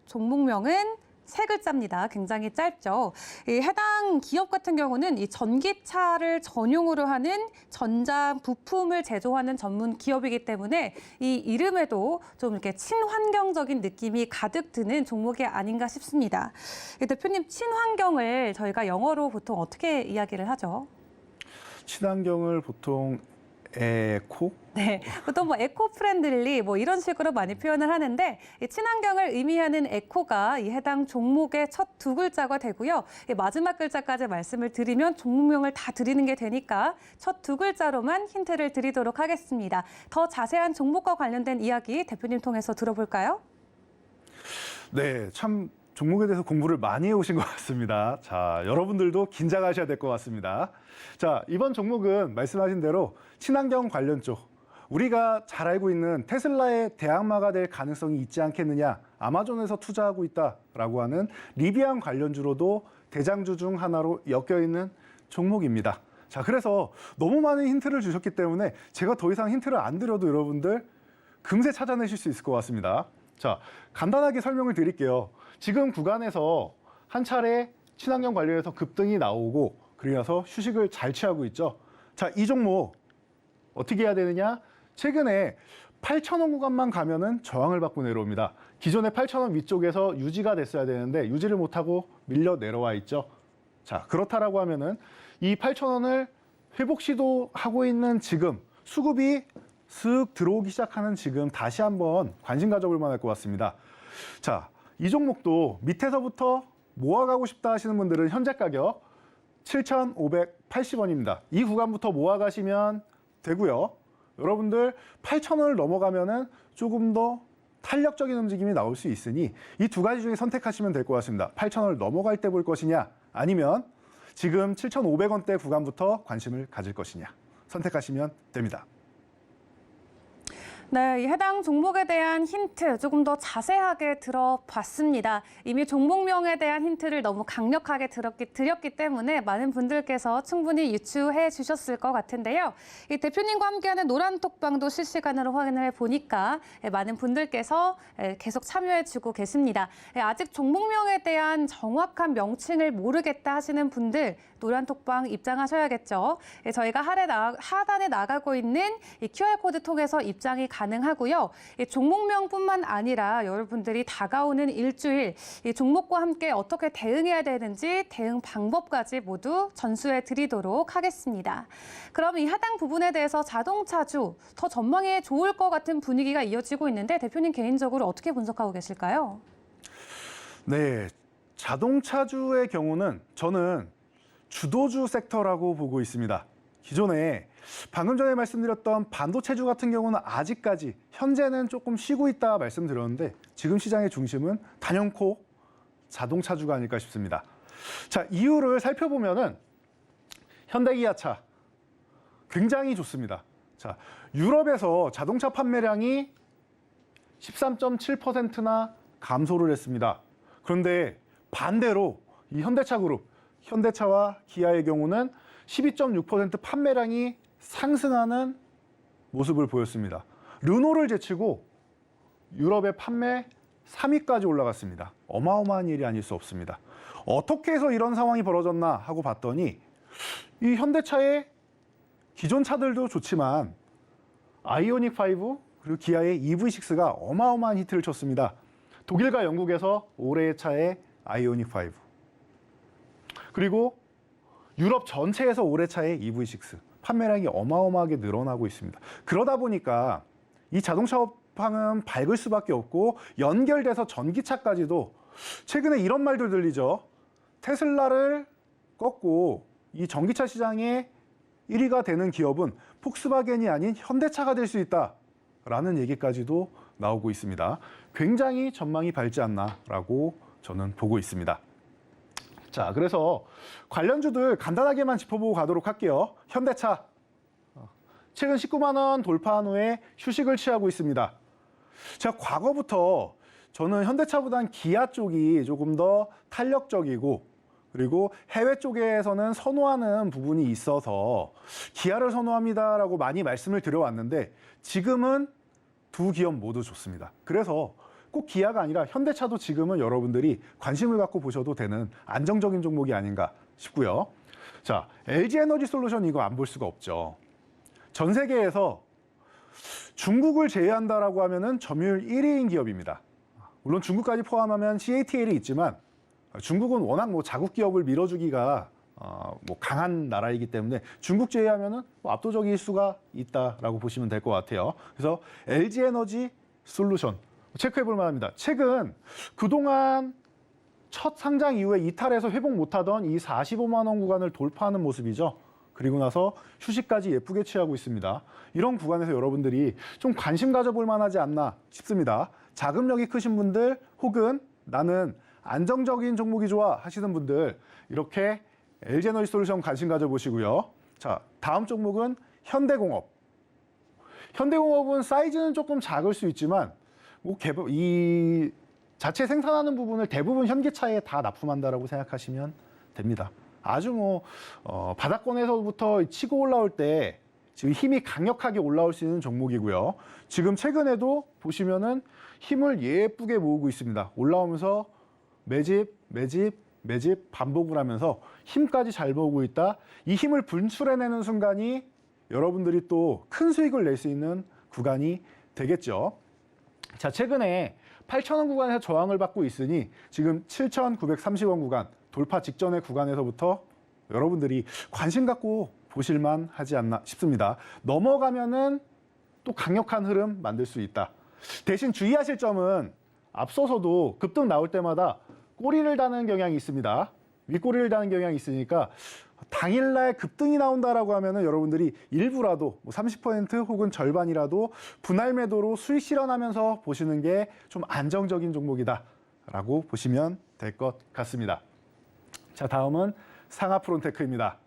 종목명은 세 글자입니다. 굉장히 짧죠. 이 해당 기업 같은 경우는 이 전기차를 전용으로 하는 전자 부품을 제조하는 전문 기업이기 때문에 이 이름에도 좀 이렇게 친환경적인 느낌이 가득 드는 종목이 아닌가 싶습니다. 대표님, 친환경을 저희가 영어로 보통 어떻게 이야기를 하죠? 친환경을 보통 에코? 네, 보통 에코 프렌들리 이런 식으로 많이 표현을 하는데 이 친환경을 의미하는 에코가 이 해당 종목의 첫 두 글자가 되고요. 이 마지막 글자까지 말씀을 드리면 종목명을 다 드리는 게 되니까 첫 두 글자로만 힌트를 드리도록 하겠습니다. 더 자세한 종목과 관련된 이야기 대표님 통해서 들어볼까요? 네, 참 종목에 대해서 공부를 많이 해오신 것 같습니다. 자, 여러분들도 긴장하셔야 될 것 같습니다. 자, 이번 종목은 말씀하신 대로 친환경 관련 쪽, 우리가 잘 알고 있는 테슬라의 대항마가 될 가능성이 있지 않겠느냐, 아마존에서 투자하고 있다라고 하는 리비안 관련주로도 대장주 중 하나로 엮여있는 종목입니다. 자, 그래서 너무 많은 힌트를 주셨기 때문에 제가 더 이상 힌트를 안 드려도 여러분들 금세 찾아내실 수 있을 것 같습니다. 자, 간단하게 설명을 드릴게요. 지금 구간에서 한 차례 친환경 관련해서 급등이 나오고 그러면서 휴식을 잘 취하고 있죠. 자, 이 종목 어떻게 해야 되느냐? 최근에 8,000원 구간만 가면은 저항을 받고 내려옵니다. 기존의 8,000원 위쪽에서 유지가 됐어야 되는데 유지를 못하고 밀려 내려와 있죠. 자, 그렇다라고 하면은 이 8,000원을 회복 시도하고 있는 지금 수급이 슥 들어오기 시작하는 지금 다시 한번 관심 가져볼 만할 것 같습니다. 자, 이 종목도 밑에서부터 모아가고 싶다 하시는 분들은 현재 가격 7,580원입니다. 이 구간부터 모아가시면 되고요. 여러분들 8,000원을 넘어가면은 조금 더 탄력적인 움직임이 나올 수 있으니 이 두 가지 중에 선택하시면 될 것 같습니다. 8,000원을 넘어갈 때 볼 것이냐, 아니면 지금 7,500원대 구간부터 관심을 가질 것이냐 선택하시면 됩니다. 네, 이 해당 종목에 대한 힌트 조금 더 자세하게 들어봤습니다. 이미 종목명에 대한 힌트를 너무 강력하게 드렸기 때문에 많은 분들께서 충분히 유추해 주셨을 것 같은데요. 이 대표님과 함께하는 노란톡방도 실시간으로 확인을 해보니까 많은 분들께서 계속 참여해 주고 계십니다. 아직 종목명에 대한 정확한 명칭을 모르겠다 하시는 분들 노란톡방 입장하셔야겠죠. 저희가 하단에 나가고 있는 이 QR코드 통해서 입장이 가능하고요. 이 종목명뿐만 아니라 여러분들이 다가오는 일주일 이 종목과 함께 어떻게 대응해야 되는지 대응 방법까지 모두 전수해 드리도록 하겠습니다. 그럼 이 해당 부분에 대해서 자동차주 더 전망에 좋을 것 같은 분위기가 이어지고 있는데 대표님 개인적으로 어떻게 분석하고 계실까요? 네, 자동차주의 경우는 저는 주도주 섹터라고 보고 있습니다. 기존에 방금 전에 말씀드렸던 반도체주 같은 경우는 아직까지 현재는 조금 쉬고 있다 말씀드렸는데 지금 시장의 중심은 단연코 자동차주가 아닐까 싶습니다. 자, 이유를 살펴보면은 현대기아차 굉장히 좋습니다. 자, 유럽에서 자동차 판매량이 13.7%나 감소를 했습니다. 그런데 반대로 이 현대차 그룹, 현대차와 기아의 경우는 12.6% 판매량이 상승하는 모습을 보였습니다. 르노를 제치고 유럽의 판매 3위까지 올라갔습니다. 어마어마한 일이 아닐 수 없습니다. 어떻게 해서 이런 상황이 벌어졌나 하고 봤더니 이 현대차의 기존 차들도 좋지만 아이오닉 5 그리고 기아의 EV6가 어마어마한 히트를 쳤습니다. 독일과 영국에서 올해의 차의 아이오닉 5 그리고 유럽 전체에서 올해 차의 EV6 판매량이 어마어마하게 늘어나고 있습니다. 그러다 보니까 이 자동차 업황은 밝을 수밖에 없고 연결돼서 전기차까지도 최근에 이런 말들 들리죠. 테슬라를 꺾고 이 전기차 시장의 1위가 되는 기업은 폭스바겐이 아닌 현대차가 될 수 있다라는 얘기까지도 나오고 있습니다. 굉장히 전망이 밝지 않나라고 저는 보고 있습니다. 자, 그래서 관련주들 간단하게만 짚어보고 가도록 할게요. 현대차 최근 19만 원 돌파한 후에 휴식을 취하고 있습니다. 제가 과거부터 저는 현대차보단 기아 쪽이 조금 더 탄력적이고 그리고 해외 쪽에서는 선호하는 부분이 있어서 기아를 선호합니다라고 많이 말씀을 드려왔는데 지금은 두 기업 모두 좋습니다. 그래서 꼭 기아가 아니라 현대차도 지금은 여러분들이 관심을 갖고 보셔도 되는 안정적인 종목이 아닌가 싶고요. 자, LG에너지솔루션 이거 안 볼 수가 없죠. 전 세계에서 중국을 제외한다라고 하면은 점유율 1위인 기업입니다. 물론 중국까지 포함하면 CATL이 있지만 중국은 워낙 자국 기업을 밀어주기가 강한 나라이기 때문에 중국 제외하면은 압도적일 수가 있다라고 보시면 될 것 같아요. 그래서 LG에너지 솔루션 체크해 볼 만합니다. 최근 그동안 첫 상장 이후에 이탈해서 회복 못하던 이 45만 원 구간을 돌파하는 모습이죠. 그리고 나서 휴식까지 예쁘게 취하고 있습니다. 이런 구간에서 여러분들이 좀 관심 가져볼 만하지 않나 싶습니다. 자금력이 크신 분들 혹은 나는 안정적인 종목이 좋아 하시는 분들 이렇게 LG에너지솔루션 관심 가져보시고요. 자, 다음 종목은 현대공업. 현대공업은 사이즈는 조금 작을 수 있지만 이 자체 생산하는 부분을 대부분 현기차에 다 납품한다라고 생각하시면 됩니다. 아주 바닥권에서부터 치고 올라올 때 지금 힘이 강력하게 올라올 수 있는 종목이고요. 지금 최근에도 보시면은 힘을 예쁘게 모으고 있습니다. 올라오면서 매집 반복을 하면서 힘까지 잘 모으고 있다. 이 힘을 분출해내는 순간이 여러분들이 또 큰 수익을 낼 수 있는 구간이 되겠죠. 자, 최근에 8,000원 구간에서 저항을 받고 있으니 지금 7,930원 구간 돌파 직전의 구간에서부터 여러분들이 관심 갖고 보실만 하지 않나 싶습니다. 넘어가면은 또 강력한 흐름 만들 수 있다. 대신 주의하실 점은 앞서서도 급등 나올 때마다 꼬리를 다는 경향이 있습니다. 윗꼬리를 다는 경향이 있으니까 당일날 급등이 나온다라고 하면은 여러분들이 일부라도 30% 혹은 절반이라도 분할 매도로 수익 실현하면서 보시는 게 좀 안정적인 종목이다라고 보시면 될 것 같습니다. 자, 다음은 상하프론테크입니다.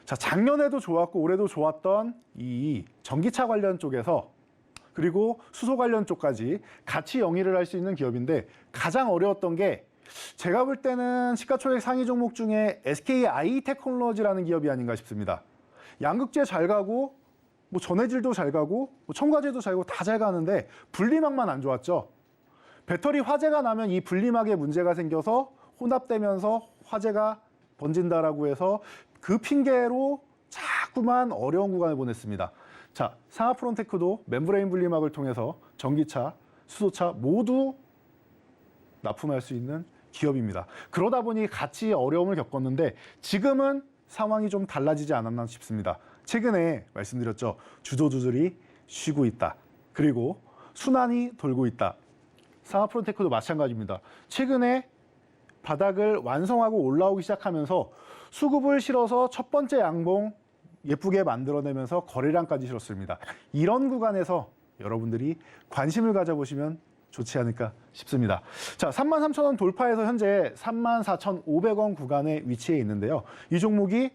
자, 작년에도 좋았고 올해도 좋았던 이 전기차 관련 쪽에서 그리고 수소 관련 쪽까지 같이 영위를 할 수 있는 기업인데 가장 어려웠던 게 제가 볼 때는 시가총액 상위 종목 중에 SKI테크놀로지라는 기업이 아닌가 싶습니다. 양극재 잘 가고 전해질도 잘 가고 첨가제도 잘 가고 다 잘 가는데 분리막만 안 좋았죠. 배터리 화재가 나면 이 분리막에 문제가 생겨서 혼합되면서 화재가 번진다라고 해서 그 핑계로 자꾸만 어려운 구간을 보냈습니다. 자, 상하프론테크도 멤브레인 분리막을 통해서 전기차, 수소차 모두 납품할 수 있는 기업입니다. 그러다 보니 같이 어려움을 겪었는데 지금은 상황이 좀 달라지지 않았나 싶습니다. 최근에 말씀드렸죠. 주도주들이 쉬고 있다. 그리고 순환이 돌고 있다. 상하프론테크도 마찬가지입니다. 최근에 바닥을 완성하고 올라오기 시작하면서 수급을 실어서 첫 번째 양봉 예쁘게 만들어내면서 거래량까지 실었습니다. 이런 구간에서 여러분들이 관심을 가져보시면 좋지 않을까 싶습니다. 자, 33,000원 돌파해서 현재 34,500원 구간에 위치해 있는데요. 이 종목이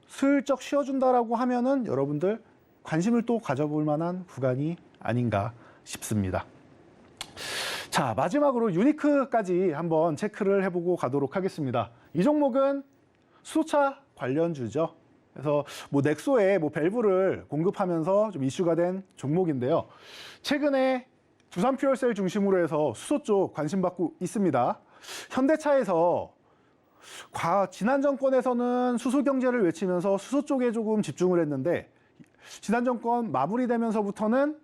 슬쩍 쉬어준다라고 하면은 여러분들 관심을 또 가져볼 만한 구간이 아닌가 싶습니다. 자, 마지막으로 유니크까지 한번 체크를 해보고 가도록 하겠습니다. 이 종목은 수소차 관련주죠. 그래서 넥소에 밸브를 공급하면서 좀 이슈가 된 종목인데요. 최근에 두산 퓨얼셀 중심으로 해서 수소 쪽 관심받고 있습니다. 현대차에서 지난 정권에서는 수소 경제를 외치면서 수소 쪽에 조금 집중을 했는데 지난 정권 마무리되면서부터는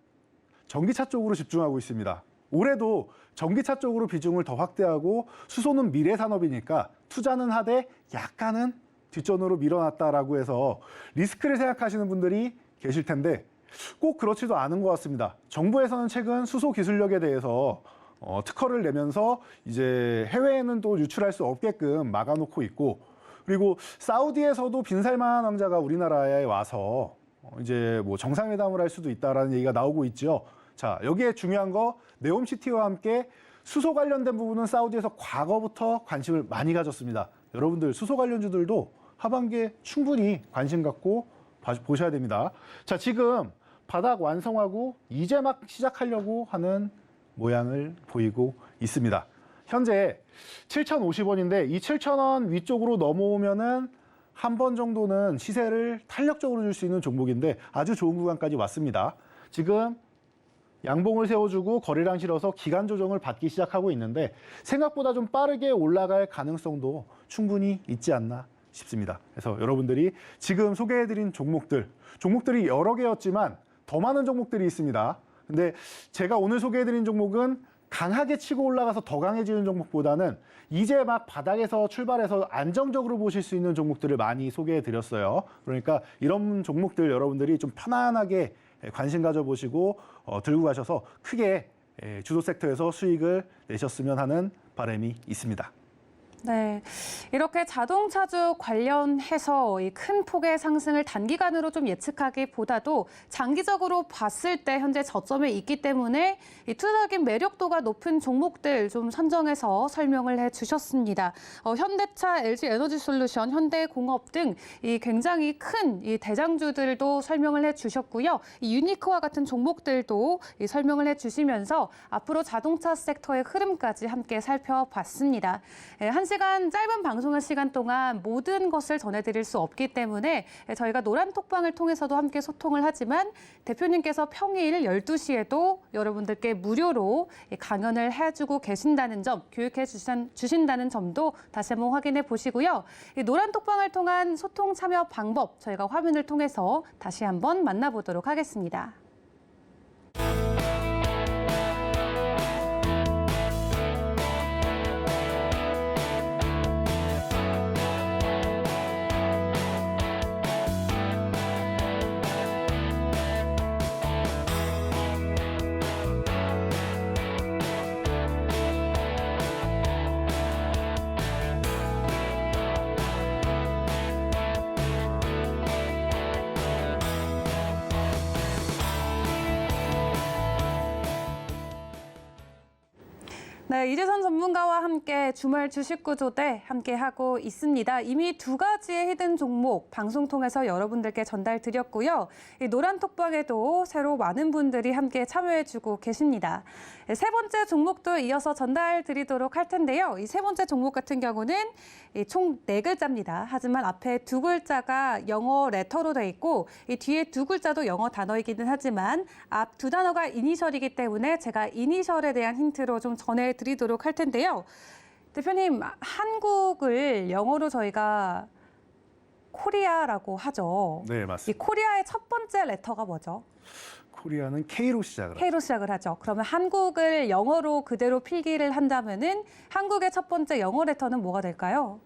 전기차 쪽으로 집중하고 있습니다. 올해도 전기차 쪽으로 비중을 더 확대하고 수소는 미래 산업이니까 투자는 하되 약간은 뒷전으로 밀어놨다라고 해서 리스크를 생각하시는 분들이 계실 텐데 꼭 그렇지도 않은 것 같습니다. 정부에서는 최근 수소 기술력에 대해서 특허를 내면서 이제 해외에는 또 유출할 수 없게끔 막아놓고 있고, 그리고 사우디에서도 빈 살만 왕자가 우리나라에 와서 이제 정상회담을 할 수도 있다라는 얘기가 나오고 있죠. 자, 여기에 중요한 거 네옴시티와 함께 수소 관련된 부분은 사우디에서 과거부터 관심을 많이 가졌습니다. 여러분들 수소 관련주들도 하반기에 충분히 관심 갖고 보셔야 됩니다. 자, 지금 바닥 완성하고 이제 막 시작하려고 하는 모양을 보이고 있습니다. 현재 7,050원인데 이 7,000원 위쪽으로 넘어오면은 한 번 정도는 시세를 탄력적으로 줄 수 있는 종목인데 아주 좋은 구간까지 왔습니다. 지금 양봉을 세워주고 거래량 실어서 기간 조정을 받기 시작하고 있는데 생각보다 좀 빠르게 올라갈 가능성도 충분히 있지 않나 싶습니다. 그래서 여러분들이 지금 소개해드린 종목들이 여러 개였지만 더 많은 종목들이 있습니다. 근데 제가 오늘 소개해드린 종목은 강하게 치고 올라가서 더 강해지는 종목보다는 이제 막 바닥에서 출발해서 안정적으로 보실 수 있는 종목들을 많이 소개해드렸어요. 그러니까 이런 종목들 여러분들이 좀 편안하게 관심 가져보시고 들고 가셔서 크게 주도 섹터에서 수익을 내셨으면 하는 바람이 있습니다. 네, 이렇게 자동차주 관련해서 이 큰 폭의 상승을 단기간으로 좀 예측하기보다도 장기적으로 봤을 때 현재 저점에 있기 때문에 이 투자적인 매력도가 높은 종목들 좀 선정해서 설명을 해주셨습니다. 현대차, LG에너지솔루션, 현대공업 등 이 굉장히 큰 이 대장주들도 설명을 해주셨고요. 이 유니크와 같은 종목들도 이 설명을 해주시면서 앞으로 자동차 섹터의 흐름까지 함께 살펴봤습니다. 한 시간 짧은 방송한 시간 동안 모든 것을 전해드릴 수 없기 때문에 저희가 노란 톡방을 통해서도 함께 소통을 하지만 대표님께서 평일 12시에도 여러분들께 무료로 강연을 해주고 계신다는 점, 교육해 주신다는 점도 다시 한번 확인해 보시고요. 이 노란 톡방을 통한 소통 참여 방법 저희가 화면을 통해서 다시 한번 만나보도록 하겠습니다. 네, 이재선 전문가와 함께 주말 주식 구조대 함께하고 있습니다. 이미 두 가지의 히든 종목 방송 통해서 여러분들께 전달드렸고요. 이 노란 톡방에도 새로 많은 분들이 함께 참여해주고 계십니다. 세 번째 종목도 이어서 전달드리도록 할 텐데요. 이 세 번째 종목 같은 경우는 총 4글자입니다. 하지만 앞에 2글자가 영어 레터로 돼 있고 이 뒤에 2글자도 영어 단어이기는 하지만 앞 2단어가 이니셜이기 때문에 제가 이니셜에 대한 힌트로 좀 전해드리도록 할 텐데요. 대표님, 한국을 영어로 저희가 코리아라고 하죠. 네, 맞습니다. 이 코리아의 첫 번째 레터가 뭐죠? 코리아는 K로 시작을 합니다. K로 시작을 하죠. 그러면 한국을 영어로 그대로 필기를 한다면은 한국의 첫 번째 영어 레터는 뭐가 될까요?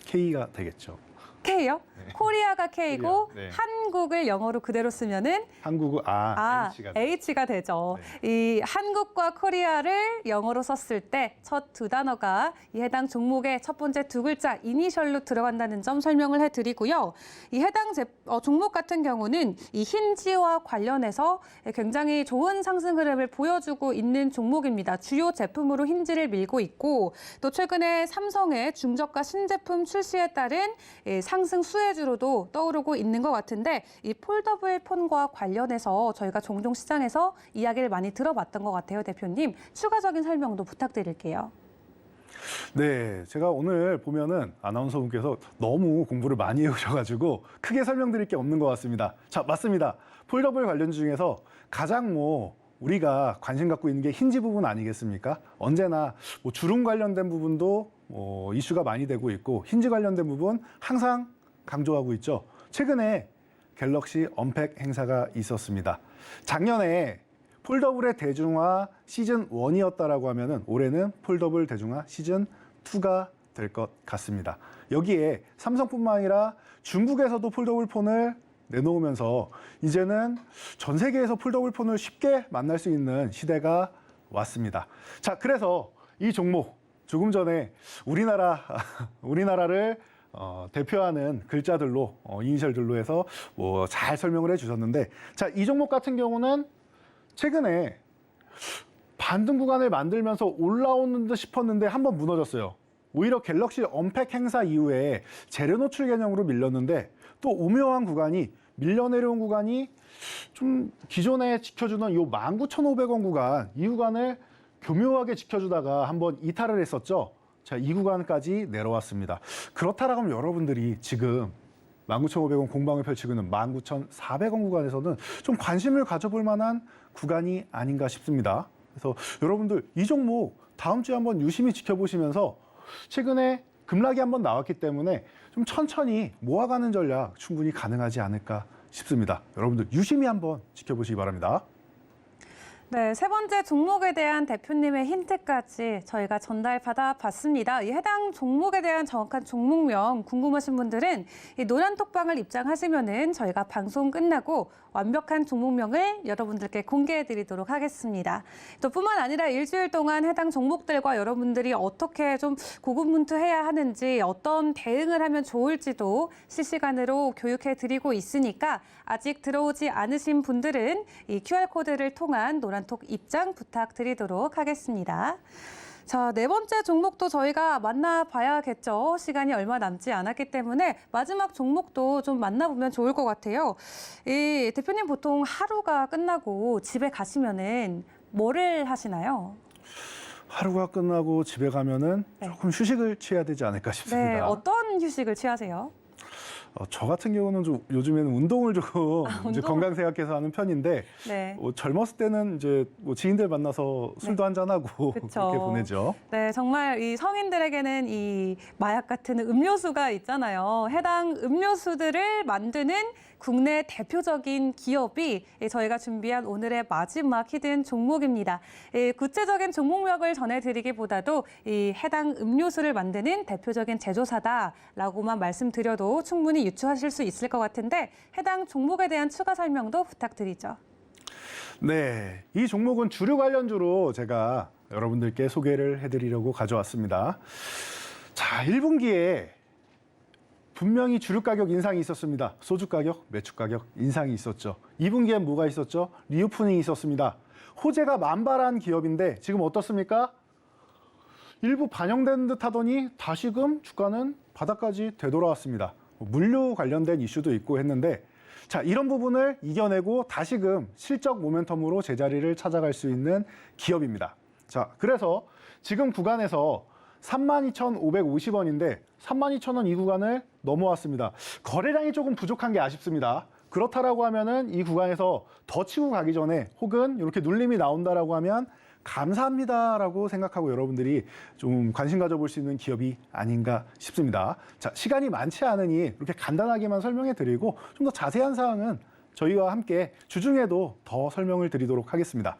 K가 되겠죠. K요? 네. 코리아가 K고 코리아, 네. 한국을 영어로 그대로 쓰면은 한국은 H가 되죠. 네. 이 한국과 코리아를 영어로 썼을 때 첫 2단어가 이 해당 종목의 첫 번째 2글자 이니셜로 들어간다는 점 설명을 해드리고요. 이 해당 종목 같은 경우는 이 힌지와 관련해서 굉장히 좋은 상승 흐름을 보여주고 있는 종목입니다. 주요 제품으로 힌지를 밀고 있고 또 최근에 삼성의 중저가 신제품 출시에 따른 상승 수혜주로도 떠오르고 있는 것 같은데 이 폴더블 폰과 관련해서 저희가 종종 시장에서 이야기를 많이 들어봤던 것 같아요, 대표님. 추가적인 설명도 부탁드릴게요. 네, 제가 오늘 보면은 아나운서분께서 너무 공부를 많이 해오셔가지고 크게 설명드릴 게 없는 것 같습니다. 자, 맞습니다. 폴더블 관련주 중에서 가장 우리가 관심 갖고 있는 게 힌지 부분 아니겠습니까? 언제나 주름 관련된 부분도 이슈가 많이 되고 있고 힌지 관련된 부분 항상 강조하고 있죠. 최근에 갤럭시 언팩 행사가 있었습니다. 작년에 폴더블의 대중화 시즌 1이었다라고 하면은 올해는 폴더블 대중화 시즌 2가 될 것 같습니다. 여기에 삼성뿐만 아니라 중국에서도 폴더블 폰을 내놓으면서 이제는 전 세계에서 폴더블 폰을 쉽게 만날 수 있는 시대가 왔습니다. 자, 그래서 이 종목 조금 전에 우리나라를 대표하는 글자들로 이니셜들로 해서 잘 설명을 해주셨는데, 자, 이 종목 같은 경우는 최근에 반등 구간을 만들면서 올라오는 듯 싶었는데 한번 무너졌어요. 오히려 갤럭시 언팩 행사 이후에 재료 노출 개념으로 밀렸는데 또 오묘한 구간이 밀려 내려온 구간이 좀 기존에 지켜주던 이 19,500원 구간, 이 구간을 교묘하게 지켜주다가 한번 이탈을 했었죠. 자, 이 구간까지 내려왔습니다. 그렇다라고 하면 여러분들이 지금 19,500원 공방을 펼치고 있는 19,400원 구간에서는 좀 관심을 가져볼 만한 구간이 아닌가 싶습니다. 그래서 여러분들 이 종목 다음 주에 한번 유심히 지켜보시면서 최근에 급락이 한번 나왔기 때문에 좀 천천히 모아가는 전략 충분히 가능하지 않을까 싶습니다. 여러분들 유심히 한번 지켜보시기 바랍니다. 네, 세 번째 종목에 대한 대표님의 힌트까지 저희가 전달받아 봤습니다. 이 해당 종목에 대한 정확한 종목명 궁금하신 분들은 이 노란 톡방을 입장하시면은 저희가 방송 끝나고 완벽한 종목명을 여러분들께 공개해 드리도록 하겠습니다. 또 뿐만 아니라 일주일 동안 해당 종목들과 여러분들이 어떻게 좀 고군분투해야 하는지, 어떤 대응을 하면 좋을지도 실시간으로 교육해 드리고 있으니까 아직 들어오지 않으신 분들은 이 QR코드를 통한 노란톡 입장 부탁드리도록 하겠습니다. 자, 네 번째 종목도 저희가 만나봐야겠죠. 시간이 얼마 남지 않았기 때문에 마지막 종목도 좀 만나보면 좋을 것 같아요. 이 대표님 보통 하루가 끝나고 집에 가시면은 뭐를 하시나요? 하루가 끝나고 집에 가면은 조금 휴식을 취해야 되지 않을까 싶습니다. 네, 어떤 휴식을 취하세요? 저 같은 경우는 좀 요즘에는 운동을 조금 이제 건강 생각해서 하는 편인데 네. 젊었을 때는 이제 지인들 만나서 술도 한잔 하고 그쵸. 그렇게 보내죠. 네, 정말 이 성인들에게는 이 마약 같은 음료수가 있잖아요. 해당 음료수들을 만드는 국내 대표적인 기업이 저희가 준비한 오늘의 마지막 히든 종목입니다. 구체적인 종목명을 전해드리기보다도 이 해당 음료수를 만드는 대표적인 제조사다라고만 말씀드려도 충분히 유추하실 수 있을 것 같은데 해당 종목에 대한 추가 설명도 부탁드리죠. 네, 이 종목은 주류 관련주로 제가 여러분들께 소개를 해드리려고 가져왔습니다. 자, 1분기에 분명히 주류 가격 인상이 있었습니다. 소주 가격, 맥주 가격 인상이 있었죠. 2분기엔 뭐가 있었죠? 리오프닝이 있었습니다. 호재가 만발한 기업인데 지금 어떻습니까? 일부 반영된 듯 하더니 다시금 주가는 바닥까지 되돌아왔습니다. 물류 관련된 이슈도 있고 했는데, 자, 이런 부분을 이겨내고 다시금 실적 모멘텀으로 제자리를 찾아갈 수 있는 기업입니다. 자, 그래서 지금 구간에서 32,550원인데 32,000원 이 구간을 넘어왔습니다. 거래량이 조금 부족한 게 아쉽습니다. 그렇다라고 하면은 이 구간에서 더 치고 가기 전에 혹은 이렇게 눌림이 나온다라고 하면 감사합니다라고 생각하고 여러분들이 좀 관심 가져볼 수 있는 기업이 아닌가 싶습니다. 자, 시간이 많지 않으니 이렇게 간단하게만 설명해 드리고 좀 더 자세한 사항은 저희와 함께 주중에도 더 설명을 드리도록 하겠습니다.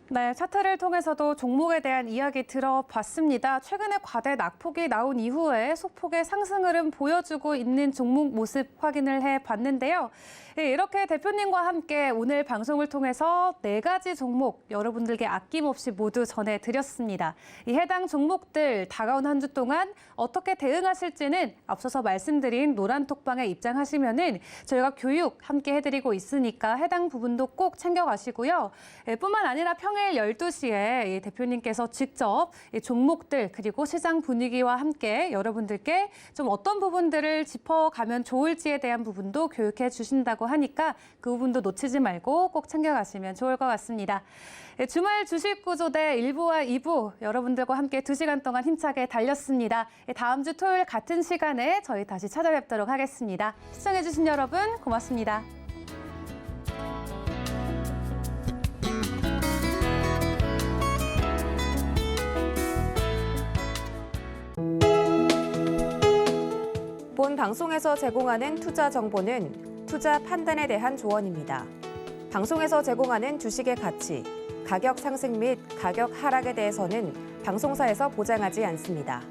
네, 차트를 통해서도 종목에 대한 이야기 들어봤습니다. 최근에 과대 낙폭이 나온 이후에 소폭의 상승 흐름 보여주고 있는 종목 모습 확인을 해봤는데요. 이렇게 대표님과 함께 오늘 방송을 통해서 4가지 종목 여러분들께 아낌없이 모두 전해드렸습니다. 이 해당 종목들 다가온 한 주 동안 어떻게 대응하실지는 앞서서 말씀드린 노란 톡방에 입장하시면은 저희가 교육 함께 해드리고 있으니까 해당 부분도 꼭 챙겨가시고요. 뿐만 아니라 평일 평일 12시에 이 대표님께서 직접 이 종목들 그리고 시장 분위기와 함께 여러분들께 좀 어떤 부분들을 짚어가면 좋을지에 대한 부분도 교육해 주신다고 하니까 그 부분도 놓치지 말고 꼭 챙겨가시면 좋을 것 같습니다. 주말 주식 구조대 1부와 2부 여러분들과 함께 2시간 동안 힘차게 달렸습니다. 다음 주 토요일 같은 시간에 저희 다시 찾아뵙도록 하겠습니다. 시청해주신 여러분 고맙습니다. 본 방송에서 제공하는 투자 정보는 투자 판단에 대한 조언입니다. 방송에서 제공하는 주식의 가치, 가격 상승 및 가격 하락에 대해서는 방송사에서 보장하지 않습니다.